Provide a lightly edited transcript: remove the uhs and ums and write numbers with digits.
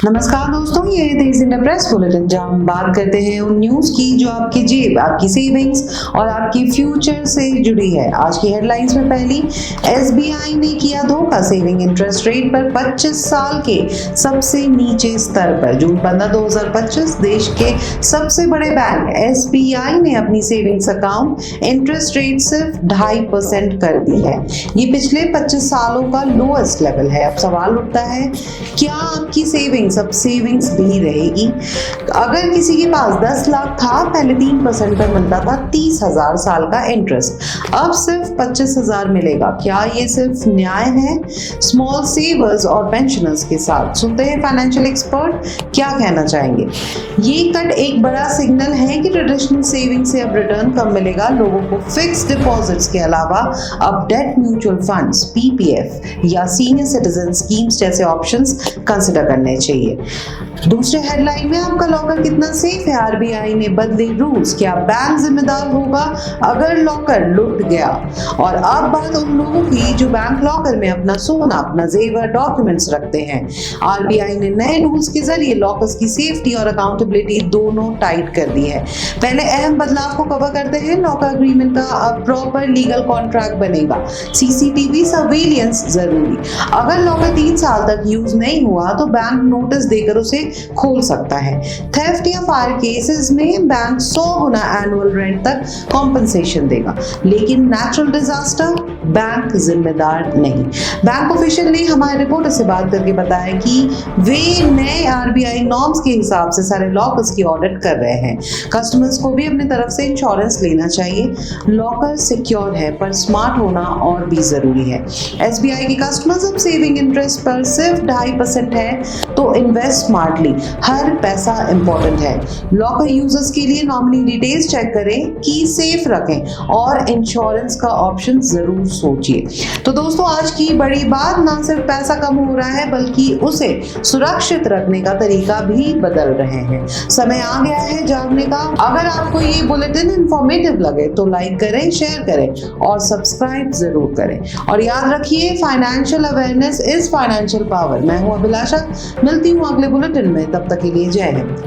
नमस्कार दोस्तों, ये है तेज इंडिया प्रेस बुलेटिन जहां हम बात करते हैं उन न्यूज की जो आपकी जेब, आपकी सेविंग्स और आपकी फ्यूचर से जुड़ी है। आज की हेडलाइंस में पहली, एसबीआई ने किया धोखा, सेविंग इंटरेस्ट रेट पर 25 साल के सबसे नीचे स्तर पर। जून 15, 2025 देश के सबसे बड़े बैंक एसबीआई ने अपनी सेविंग्स अकाउंट इंटरेस्ट रेट सिर्फ 2.5% कर दी है। ये पिछले 25 सालों का लोएस्ट लेवल है। अब सवाल उठता है, क्या आपकी सेविंग्स अब सेविंग्स भी रहेगी? अगर किसी के पास 10 लाख था, पहले 3% पर मिलता था 30,000 साल का इंटरेस्ट, अब सिर्फ 25,000 मिलेगा। क्या ये सिर्फ न्याय है? स्मॉल सेवर्स और पेंशनर्स के साथ सुनते हैं फाइनेंशियल एक्सपर्ट क्या कहना चाहेंगे। ये कट एक बड़ा सिग्नल है कि ट्रेडिशनल सेविंग से अब रिटर्न कम मिलेगा। लोगों को फिक्स डिपॉजिट्स के अलावा अब डेट म्यूचुअल फंड्स, पीपीएफ या सीनियर सिटीजन स्कीम्स जैसे ऑप्शंस कंसिडर करने चाहिए। दूसरे हेडलाइन में, आपका लॉकर कितना सेफ है? आरबीआई ने बदले रूल्स, क्या बैंक जिम्मेदार होगा अगर लॉकर लुट गया? और अब बात उन लोगों की जो बैंक लॉकर में अपना सोना, अपना जेवर, डॉक्यूमेंट्स रखते हैं। आरबीआई ने नए रूल्स के जरिए लॉकर्स की सेफ्टी और अकाउंटेबिलिटी दोनों टाइट कर दी है। पहले अहम बदलाव को कवर करते हैं। लॉकर अग्रीमेंट का अब प्रॉपर लीगल कॉन्ट्रैक्ट बनेगा। सीसीटीवी सर्वेलियंस जरूरी। अगर लॉकर 3 साल तक यूज नहीं हुआ तो बैंक नोटिस देकर उसे खोल सकता है। थेफ्ट या फायर केसेस में बैंक 100 गुना एनुअल रेंट तक कॉम्पनसेशन देगा, लेकिन नेचुरल डिजास्टर बैंक जिम्मेदार नहीं। बैंक ऑफिशियल ने हमारे रिपोर्टर से बात करके बताया कि वे नए आरबीआई नॉर्म्स के हिसाब से सारे लॉकर्स की ऑडिट कर रहे हैं। कस्टमर्स को भी अपनी तरफ से इंश्योरेंस लेना चाहिए। लॉकर सिक्योर है पर स्मार्ट होना और भी जरूरी है। एसबीआई के कस्टमर्स अब सेविंग इंटरेस्ट पर सिर्फ 2.5% है, तो इन्वेस्ट स्मार्टली। हर पैसा इंपॉर्टेंट है। लॉकर यूजर्स के लिए नॉमिनी डिटेल्स चेक करें, की सेफ रखें और इंश्योरेंस का ऑप्शन जरूर सोचिए। तो दोस्तों, आज की बड़ी बात, ना सिर्फ पैसा कम हो रहा है बल्कि उसे सुरक्षित रखने का तरीका भी बदल रहे हैं। समय आ गया है जागने का। अगर आपको ये बुलेटिन इंफॉर्मेटिव लगे तो लाइक करें, शेयर करें और सब्सक्राइब जरूर करें। और याद रखिए, financial awareness is financial power. मैं हूं अभिलाषा, मिलती हूं अगले बुलेटिन में। तब तक के लिए जय हिंद।